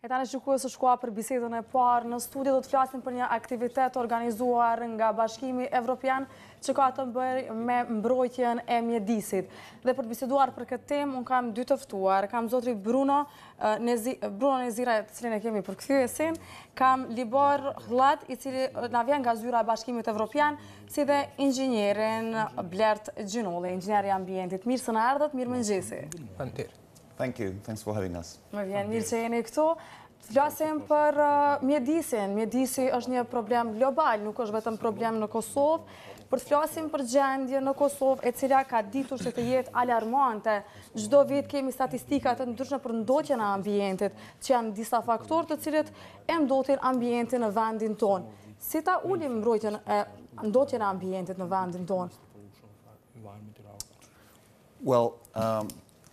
E tani shikues së shkua për bisedën e parë në studio do të flasim për një aktivitet organizuar nga Bashkimi Evropian që ka të bëjë me mbrojtjen e mjedisit. Dhe për të biseduar për këtë temë, unë kam dy të ftuar. Kam zotri Bruno Nezira, të cilin e kemi përkthyesin, kam Libor Hllad, i cili na vjen nga zyra e Bashkimit Evropian, si dhe inxhinierin Blert Gjinolli, inxhinier i ambientit. Mirë se na erdhët, mirë mëngjesi. Thank you. Thanks for having us. Më vjen mirë që jeni këtu. Flasim për mjedisin. Mjedisi është një problem global, nuk është vetëm problem në Kosovë. Për të flasim për gjendje në Kosovë, e cila ka ditur që të jetë alarmante. Çdo vit kemi statistika të ndryshme për ndotjen e ambientit, që janë disa faktorë të cilët e ndotin ambientin në vendin tonë. Si ta ulim mbrojtjen e ndotjen e ambientit në vendin tonë? Well,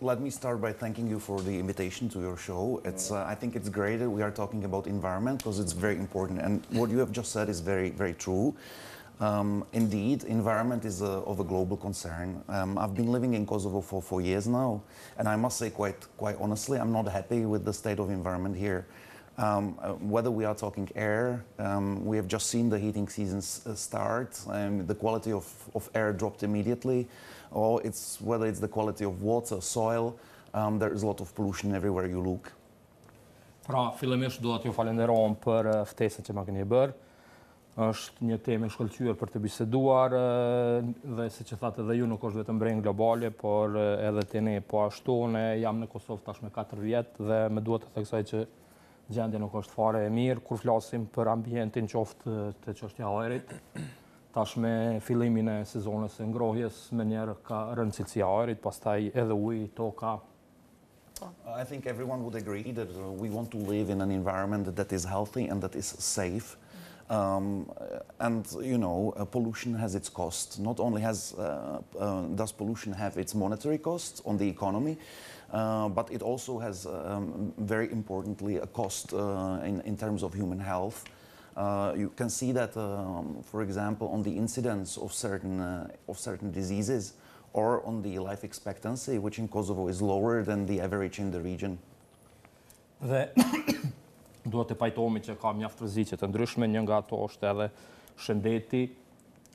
let me start by thanking you for the invitation to your show. I think it's great that we are talking about environment because it's very important. And what you have just said is very, very true. Indeed, environment is of a global concern. I've been living in Kosovo for 4 years now, and I must say quite honestly, I'm not happy with the state of environment here. Whether we are talking air, we have just seen the heating seasons start, the quality of air dropped immediately, or whether it's the quality of water, soil, there is a lot of pollution everywhere you look. Pra, fillimisht duhet ju falenderojmë për ftesën që ma keni bërë. Është një temë e shkëlqyer për të biseduar dhe siç e thatë edhe ju nuk është vetëm breng globale, por edhe te ne po ashtu. Ne jam në Kosovë tash me 4 vjet dhe më duhet të theksoj që gjendja nuk është fare e mirë kur flasim për ambientin, qoftë të çështja e ajrit. Tash me fillimin e sezonit së ngrohjes, menjëherë ka rënë cilësia e ajrit, pastaj edhe uji, toka. I think everyone would agree that we want to live in an environment that is healthy and that is safe. And you know, pollution has its cost. Not only does pollution have its monetary cost on the economy, but it also has very importantly a cost in terms of human health. You can see that, for example, on the incidence of certain diseases, or on the life expectancy, which in Kosovo is lower than the average in the region. Duhet të pajtohemi që ka mjaft rreziqe të ndryshme, një nga ato është edhe shëndeti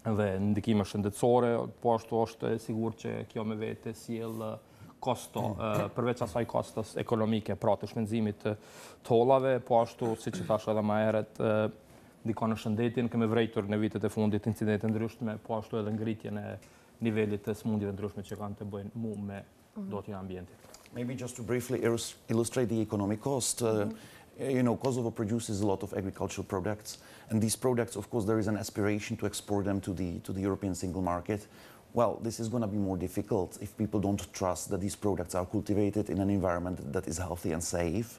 dhe ndikime shëndetësore, po ashtu është e sigurt që kjo me vete sjell kosto, përveç asaj kostos ekonomike, pra të shpenzimit të tollave, po ashtu siç e thash edhe më herët, ndikon në shëndetin, kemi vrejtur në vitet e fundit incidente ndryshme, po ashtu edhe ngritjen e nivelit të smundjeve ndryshme që kanë të bëjnë me ndotjen e ambientit. Maybe just to briefly illustrate the economic cost. You know, Kosovo produces a lot of agricultural products, and these products, of course, there is an aspiration to export them to the European single market. Well, this is going to be more difficult if people don't trust that these products are cultivated in an environment that is healthy and safe.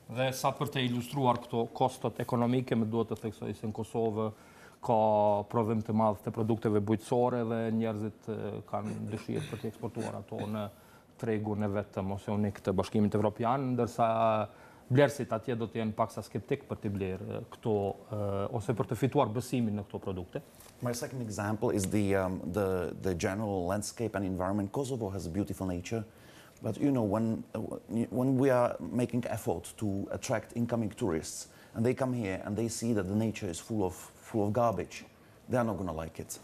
Dhe sa për të ilustruar këto kostot ekonomike, më duhet të theksoj se në Kosovë ka prodhim të madh të produkteve bujqësore dhe njerëzit kanë dëshirë për të eksportuar ato në tregun e vetëm ose unik të Bashkimit Evropian, ndërsa blerësit atje do të jenë paksa skeptik për të blerë këto ose për të fituar besimin në këto produkte. My second example is the general landscape and environment. Kosovo has a beautiful nature, but you know, when we are making effort to attract incoming tourists and they come here and they see that the nature is full of garbage, they are not going to like it.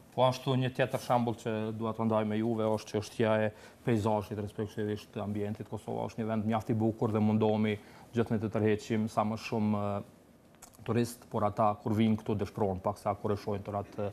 Po ashtu një tjetër shembull që dua të ndaj me juve është çështja e peizazhit, respektivisht të ambientit. Kosova është një vend mjaft i bukur dhe mundohemi gjithmonë të tërheqim sa më shumë turistë, por ata kur vinë këtu dëshpërohen paksa kur e shohin atë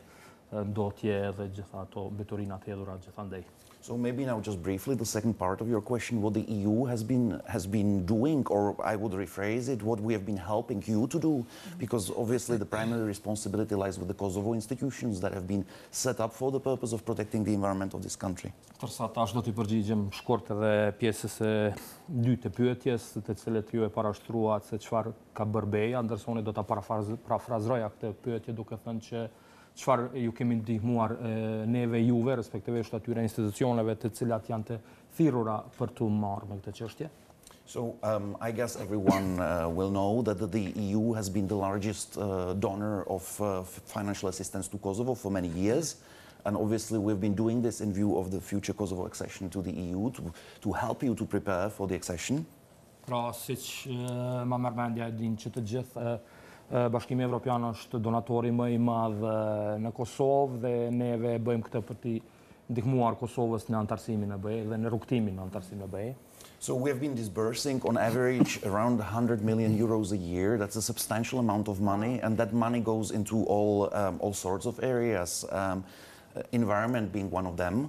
ndotje dhe gjitha ato mbeturinat hedhura gjithandej. So maybe now just briefly the second part of your question, what the EU has been doing, or I would rephrase it, what we have been helping you to do, because obviously the primary responsibility lies with the Kosovo institutions that have been set up for the purpose of protecting the environment of this country. Tërsa tash do t'i përgjigjem shkurt edhe pjesës e dytë të pyetjes, të cilët ju e parashtruat se çfarë ka bërë BE-ja, ndërsa unë do ta parafrazroja këtë pyetje duke thënë që çfarë ju kemi ndihmuar neve juve, respektivisht atyre institucioneve të cilat janë të thirrura për të marrë me këtë çështje? So I guess everyone will know that the EU has been the largest donor of financial assistance to Kosovo for many years. And obviously we've been doing this in view of the future Kosovo accession to the EU to help you to prepare for the accession. Pra, siç ma merr mendja e din që të gjithë, Bashkimi Evropian është donatori më i madh në Kosovë dhe neve bëjmë këtë për t'i ndihmuar Kosovës në antarësimin e BE dhe në rrugtimin në antarësimin e BE. So we have been disbursing on average around 100 million euros a year. That's a substantial amount of money, and that money goes into all sorts of areas, environment being one of them.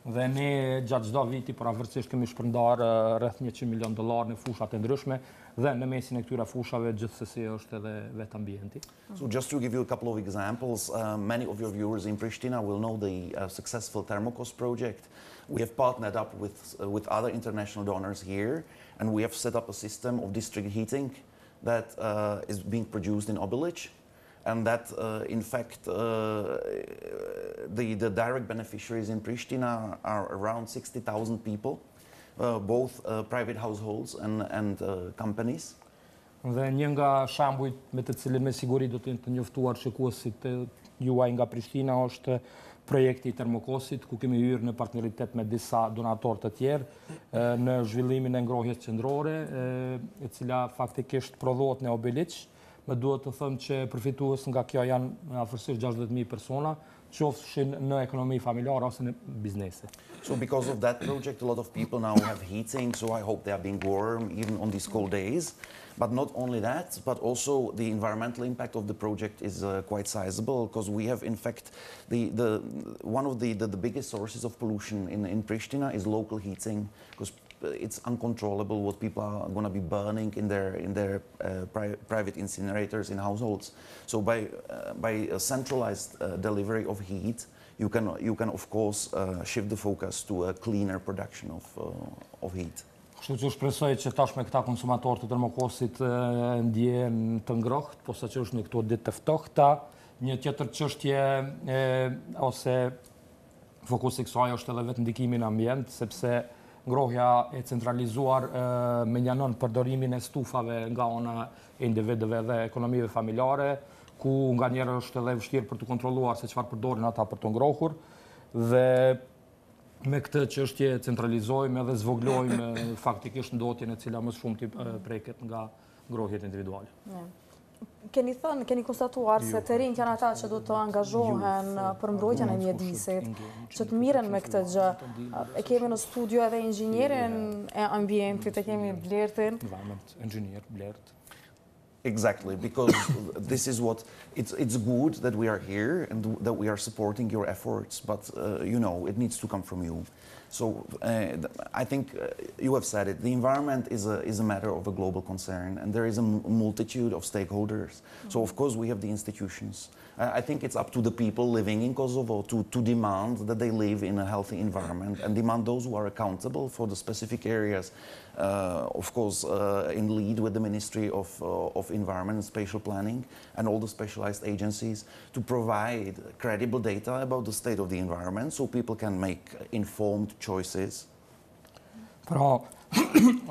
Dhe ne gjatë çdo viti pavarësisht kemi shpërndar rreth $100 milion në fushat e ndryshme dhe në mesin e këtyre fushave gjithsesi është edhe vetë ambienti. So just to give you a couple of examples, many of your viewers in Pristina will know the successful Thermokos project. We have partnered up with other international donors here, and we have set up a system of district heating that is being produced in Obilic. And that, in fact, the direct beneficiaries in Pristina are around 60,000 people, both private households and companies. Dhe një nga shembujt me të cilin me siguri do të njoftuar shikuesit juaj nga Prishtina është projekti i Termokosit, ku kemi hyrë në partneritet me disa donatorë të tjerë në zhvillimin e ngrohjes qendrore, e cila faktikisht prodhohet në Obilic. Me duhet të thëmë që përfitues nga kjo janë afërsisht 60.000 persona, qofshin në ekonomi familjare ose në biznese. So because of that project, a lot of people now have heating, so I hope they are being warm even on these cold days. But not only that, but also the environmental impact of the project is quite sizable, because we have, in fact, one of the biggest sources of pollution in Pristina is local heating, because it's uncontrollable what people are going to be burning in their private incinerators in households. So by a centralized delivery of heat, you can of course shift the focus to a cleaner production of heat. Kështu që shpresoj që tash me këta konsumatorë të Termokosit ndjehen të ngrohtë, posa që është në këto ditë të ftohta. Një tjetër çështje ose fokusi i kësaj është edhe vetë ndikimi në ambient, sepse ngrohja e centralizuar menjanon përdorimin e stufave nga ona e individëve dhe ekonomive familjare, ku nga njerë është edhe vështirë për të kontrolluar se çfarë përdorin ata për të ngrohur, dhe me këtë çështje centralizojmë edhe zvoglojmë faktikisht ndotjen e cila më shumë t'i preket nga ngrohjet individuale. Keni konstatuar se të rinjt janë ata që do të angazhohen për mbrojtjen e mjedisit, që të miren me këtë gjë. E kemi në studio edhe inxhinierin e ambientit, e kemi Blertin. Environment engineer, Blert. Exactly, because this is what it's good that we are here and that we are supporting your efforts, but you know, it needs to come from you. So I think you have said it. The environment is a matter of a global concern, and there is a multitude of stakeholders. So of course we have the institutions. I think it's up to the people living in Kosovo to demand that they live in a healthy environment and demand those who are accountable for the specific areas, of course, in lead with the Ministry of Environment and Spatial Planning and all the specialized agencies to provide credible data about the state of the environment so people can make informed choices. Pra,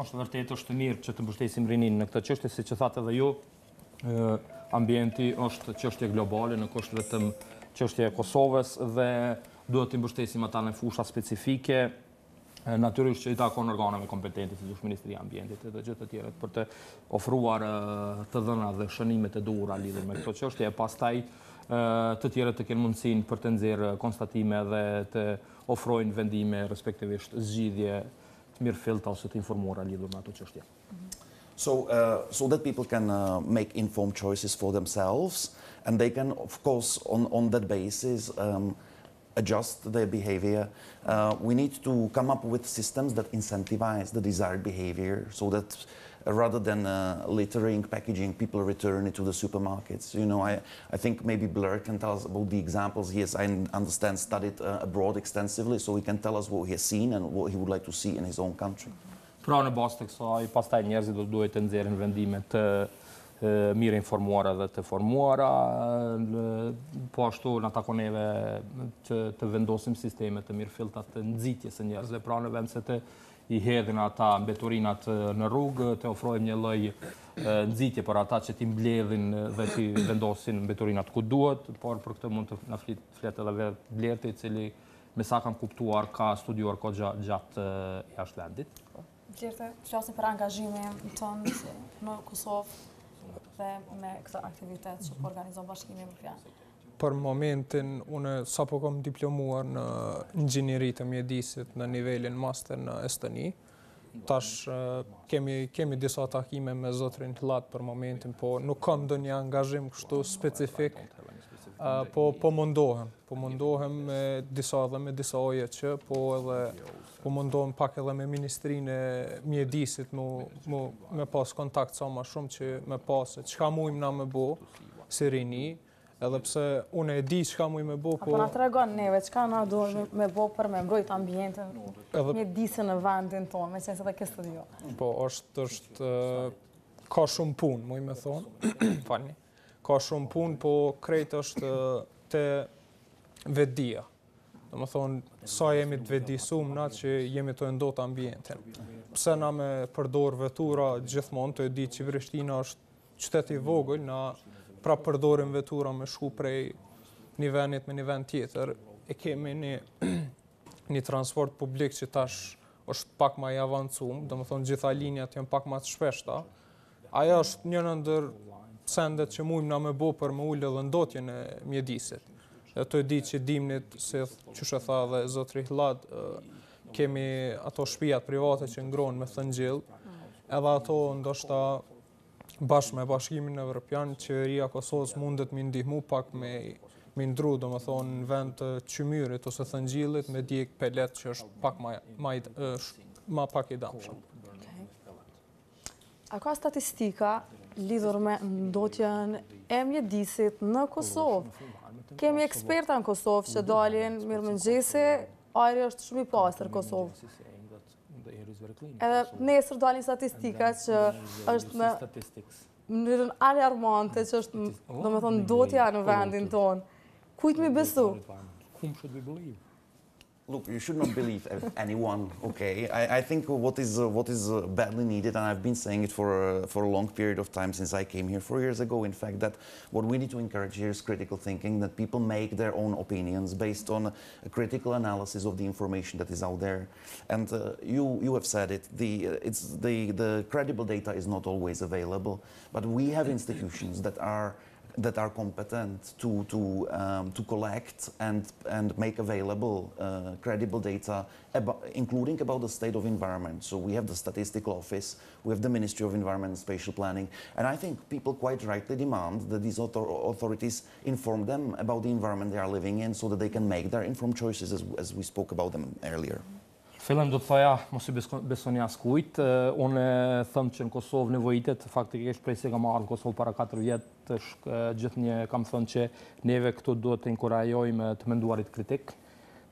është vërtet është mirë që të mbështesim rinin në këtë çështje, siç e thatë edhe ju, ambienti është çështje globale, nuk është vetëm çështje e Kosovës dhe duhet të mbështesim ata në fusha specifike, natyrisht që i takon organeve kompetente, siç është Ministria e Ambientit dhe gjë të tjera, për të ofruar të dhëna dhe shënimet e duhura lidhur me këto çështje, e pastaj të tjerët të kenë mundësinë për të nxjerrë konstatime dhe të ofrojnë vendime, respektivisht zgjidhje të mirëfillta ose të informuara lidhur me ato çështje. So that people can make informed choices for themselves, and they can, of course, on that basis, adjust their behavior. We need to come up with systems that incentivize the desired behavior, so that rather than littering, packaging, people return it to the supermarkets. You know, I think maybe Blur can tell us about the examples he has, I understand, studied abroad extensively, so he can tell us what he has seen and what he would like to see in his own country. Pra në bazë të kësaj, pastaj njerëzit do duhet të nxjerrin vendime të mirë informuara dhe të formuara, po ashtu na takon neve të vendosim sisteme të mirëfillta të nxitjes së njerëzve, pra në vend se të i hedhin ata mbetorinat në rrugë, të ofrojmë një lloj nxitje për ata që t'i mbledhin dhe t'i vendosin mbetorinat ku duhet, por për këtë mund të na flet edhe vetë Blerti, i cili me sa kam kuptuar ka studiuar kohë gjatë jashtë vendit. Gjerte, flasim për angazhimin tënd në Kosovë dhe me këtë aktivitet që po organizon Bashkimi Evropian. Për momentin, unë sapo kam diplomuar në inxhinieri të mjedisit në nivelin master në Estoni. Tash kemi disa takime me zotrin Hlat për momentin, po nuk kam ndonjë angazhim kështu specifik, po mundohem. Po mundohem me disa oje që, po edhe po mundohem pak edhe me Ministrinë e Mjedisit me pas kontakt sa më shumë që me pas se çka mujmë na me bo si rini, edhe pse unë e di çka mujmë me bo, po... Apo na tregon neve, çka na duhet me bo për me mbrojt ambientin, mjedisin në vendin tonë, me qenë se dhe këtë studio. Po, është ka shumë punë, mujmë me thonë, falni. Ka shumë punë, po krejt është te vetdia. Do më thonë, sa jemi të vetdijsuar na që jemi të ndot ambientin. Pse na me përdor vetura gjithmonë, të e di që Prishtina është qytet i vogël, na pra përdorim vetura me shku prej një vendit me një vend tjetër, e kemi një transport publik që tash është pak më i avancuar, do më thonë gjitha linjat janë pak më të shpeshta. Ajo është një ndër sendet që mujmë na me bo për me ullë dhe ndotjen e mjedisit. E të di që dimnit, se që shë tha dhe zotri Hlat, kemi ato shtëpiat private që ngrohen me thëngjell, edhe ato ndoshta bashkë me Bashkimin Evropian, qeveria Kosovës mundet me ndihmu pak me ndru, do më thonë, në vend të qymyrit ose thëngjillit me djeg pelet që është pak ma pak i damshëm. A ka statistika lidhur me ndotjen e mjedisit në Kosovë? Kemi eksperta në Kosovë që dalin mirëmëngjesi, ajri është shumë i pastër Kosovë. Edhe nesër dalin statistika që është në mënyrën alarmante, që është, do me thonë, ndotja në vendin tonë. Kujt mi besu? Whom should we believe? Look, you should not believe anyone, okay? I think what is badly needed, and I've been saying it for a long period of time since I came here 4 years ago, in fact, that what we need to encourage here is critical thinking, that people make their own opinions based on a critical analysis of the information that is out there. And you have said it, the credible data is not always available, but we have institutions that are competent to collect and make available credible data, including about the state of environment. So we have the Statistical Office, we have the Ministry of Environment and Spatial Planning, and I think people quite rightly demand that these authorities inform them about the environment they are living in so that they can make their informed choices, as we spoke about them earlier. Fillim do të thoja, mos i besoni askujt. Unë thëmë që në Kosovë nevojitet, faktikisht prej se kam marrë në Kosovë para 4 vjetë, gjithnjë kam thënë që neve këtu duhet të inkurajojmë të menduarit kritik,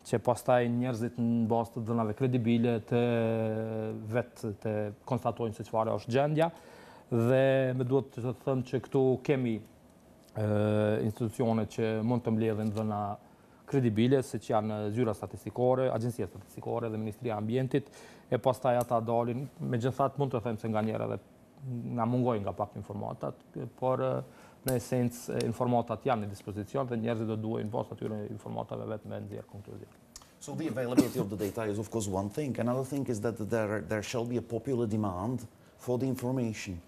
që pastaj njerëzit në bazë të dhënave kredibile të vetë të konstatojnë se çfarë është gjendja, dhe me duhet të thëmë që këtu kemi institucione që mund të mbledhin dhëna kredibile, se që janë zyra statistikore, agjencia statistikore dhe Ministria e Ambientit, e pastaj ata dalin, megjithatë mund të them se nga njerë edhe nga mungojnë nga pak informatat, por në esencë informatat janë në dispozicion dhe njerëzit do duhen pas atyre informatave vetë me nxjerr konkluzion. So the availability of the data is of course one thing. Another thing is that there shall be a popular demand for the information.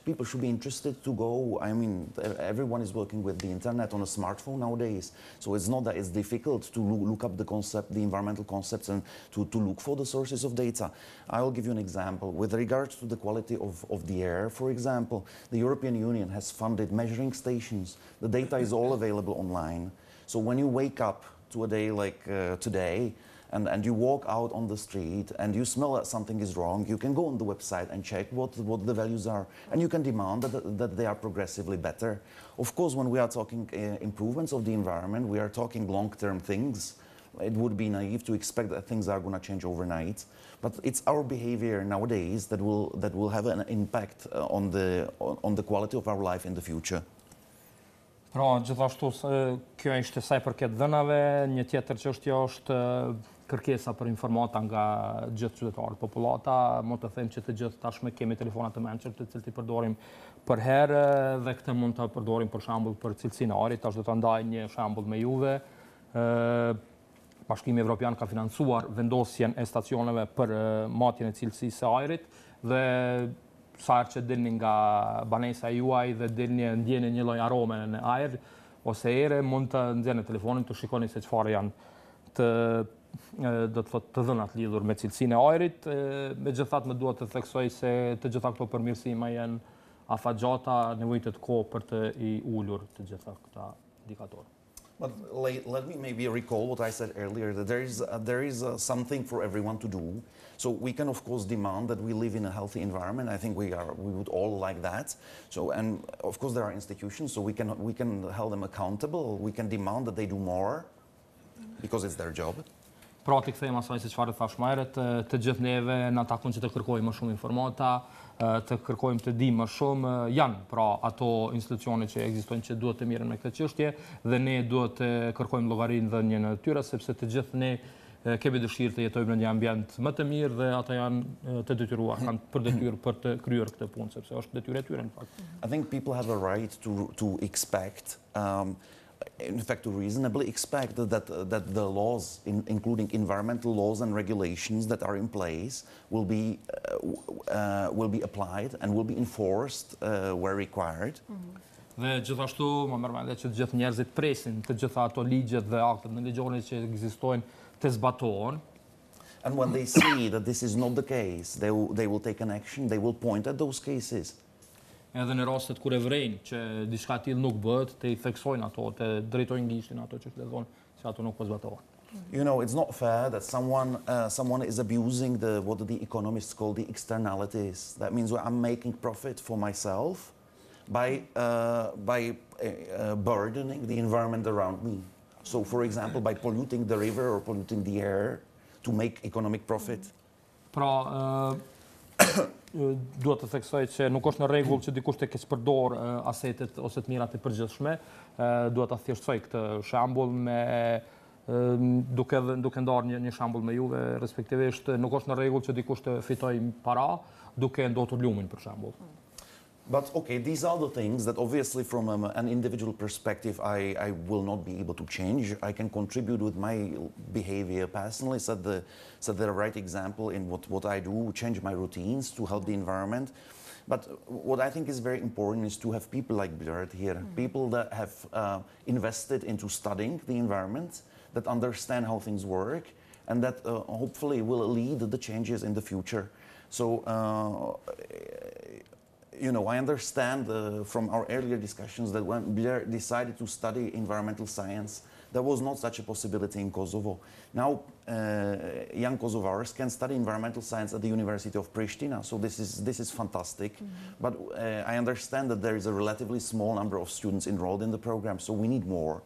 People should be interested to go. I mean, everyone is working with the internet on a smartphone nowadays, so it's not that it's difficult to look up the environmental concepts and to look for the sources of data. I will give you an example. With regards to the quality of the air, for example, the European Union has funded measuring stations. The data is all available online. So when you wake up to a day like today, and you walk out on the street and you smell that something is wrong, you can go on the website and check what the values are, and you can demand that they are progressively better. Of course, when we are talking improvements of the environment, we are talking long-term things. It would be naive to expect that things are going to change overnight, but it's our behavior nowadays that will have an impact on the quality of our life in the future. Pra, gjithashtu, kjo ishte sa i përket dhënave, një tjetër çështje është kërkesa për informata nga gjithë qytetarët popullata. Mund të them që të gjithë tashmë kemi telefona të mençur, të cilët i përdorim për herë, dhe këtë mund të përdorim për shembull për cilësinë e ajrit. Tash do ta ndaj një shembull me juve. Bashkimi Evropian ka financuar vendosjen e stacioneve për matjen e cilësisë së ajrit dhe sa herë që dilni nga banesa juaj dhe dilni ndjeni një lloj arome në ajër ose ere, mund të nxjerrni telefonin të shikoni se çfarë janë do të thotë të dhënat lidhur me cilësinë e ajrit. Megjithatë më duhet të theksoj se të gjitha këto përmirësime janë afatgjata, nevojitet kohë për të i ulur të gjitha këta indikatorë. But let me maybe recall what I said earlier, that there is something for everyone to do. So we can of course demand that we live in a healthy environment. I think we would all like that. So, and of course there are institutions, so we can hold them accountable. We can demand that they do more because it's their job. Pra të kthejmë asaj se çfarë thash më herët, të gjithë neve na takon që të kërkojmë më shumë informata, të kërkojmë të dimë më shumë, janë pra ato institucione që ekzistojnë që duhet të mirën me këtë çështje dhe ne duhet të kërkojmë llogarinë dhe një në tyre sepse të gjithë ne kemi dëshirë të jetojmë në një ambient më të mirë dhe ata janë të detyruar, kanë për detyrë për të kryer këtë punë sepse është detyrë e tyre në fakt. I think people have a right to expect in fact, to reasonably expect that the laws, including environmental laws and regulations that are in place, will be applied and will be enforced where required. Dhe gjithashtu më merr mendje që të gjithë njerëzit presin të gjitha ato ligjet dhe aktet në ligjore që ekzistojnë të zbatohen. And when they see that this is not the case, they will take an action, they will point at those cases. Edhe në rastet kur e vrejnë që diçka e tillë nuk bëhet, të i theksojnë ato, të drejtojnë gishtin ato që lexon se ato nuk po zbatohen. You know, it's not fair that someone is abusing what the economists call the externalities. That means I'm making profit for myself by burdening the environment around me. So, for example, by polluting the river or polluting the air to make economic profit. Pra, duhet të theksoj që nuk është në rregull që dikush të keq përdor asetet ose të mirat e përgjithshme. Duhet ta thjeshtësoj këtë shembull me duke ndarë një shembull me juve, respektivisht nuk është në rregull që dikush të fitojë para duke ndotur lumin për shembull. But okay, these are the things that obviously from an individual perspective I will not be able to change. I can contribute with my behavior personally, set the right example in what I do, change my routines to help the environment. But what I think is very important is to have people like Björn here, people that have invested into studying the environment, that understand how things work, and that hopefully will lead the changes in the future. So, you know, I understand from our earlier discussions that when Blair decided to study environmental science, there was not such a possibility in Kosovo. Now, young Kosovars can study environmental science at the University of Pristina, so this is fantastic. But I understand that there is a relatively small number of students enrolled in the program, so we need more.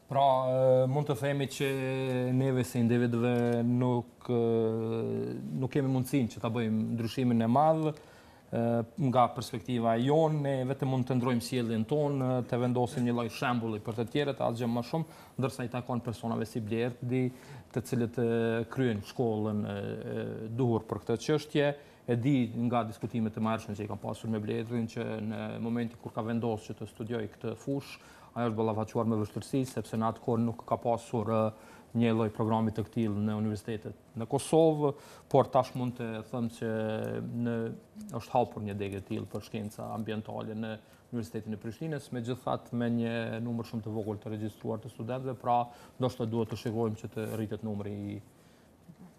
Pra, mund të themi që neve si individëve nuk kemi mundësinë që ta bëjmë ndryshimin e madh. Nga perspektiva jonë, ne vetëm mund të ndrojmë sjelljen tonë, të vendosim një lloj shembulli për të tjerët, asgjë më shumë, ndërsa i takon personave si Blerdi, të cilët kryen shkollën duhur për këtë çështje. E di nga diskutimet e mëhershme që i kam pasur me Blerdin që në momentin kur ka vendosur që të studiojë këtë fushë, ajo është ballavaçuar me vështirësi sepse në atë kohë nuk ka pasur një lloj programi të tillë në universitetet në Kosovë, por tash mund të them që është hapur një degë e tillë për shkenca ambientale në Universitetin e Prishtinës, megjithatë me një numër shumë të vogël të regjistruar të studentëve, pra ndoshta duhet të shikojmë që të rritet numri i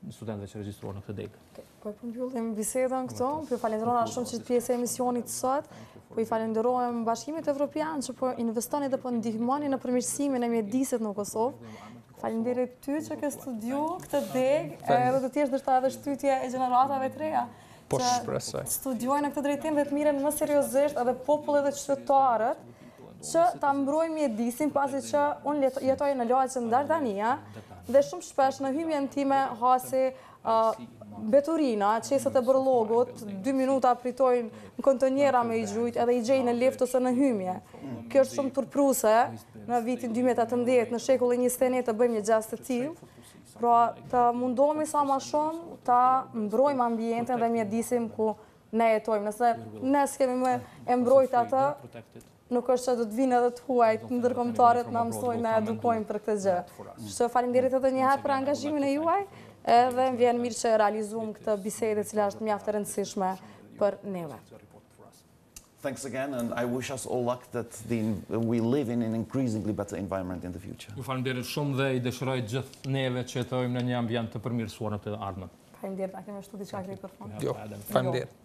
studentëve që regjistruar në këtë degë. Po e përmbyllim bisedën këto, po falenderojmë shumë që pjesë e emisionit sot. Po i falenderojmë Bashkimit Evropian që po investoni dhe po ndihmoni në përmirësimin e mjedisit në Kosovë. Faleminderit ty që ke studiu këtë degë, edhe të tjerë ndoshta edhe shtytje e gjeneratave të reja. Po shpresoj. Studiojnë në këtë drejtim dhe të miren më seriozisht edhe popullet dhe qytetarët që ta mbrojnë mjedisin pasi që unë jetoj në lagje Dardania dhe shumë shpesh në hymjen time hasi beturina, qeset e bërlogut, 2 minuta pritojnë në kontonjera me i gjujt edhe i gjejnë në lift ose në hymje. Kjo është shumë përpruse në vitin 2018, në shekullin 21 të bëjmë një gjest të tillë, pra të mundohemi sa më shumë të mbrojmë ambientin dhe mjedisin ku ne jetojmë. Nëse ne s'kemi më e mbrojt atë, nuk është që do të vinë edhe të huajt, ndërkombëtarët na mësojnë, na edukojnë për këtë gjë. Kështu faleminderit edhe një herë për angazhimin e juaj, edhe më vjen mirë që realizuam këtë bisedë e cila është mjaft e rëndësishme për neve. Thanks again, and I wish us all luck that we live in an increasingly better environment in the future. Ju faleminderit shumë dhe i dëshiroj gjithë neve që jetojmë në një ambient të përmirësuar në të ardhmen. Faleminderit, a kemi ashtu diçka këtë për fund? Jo, faleminderit.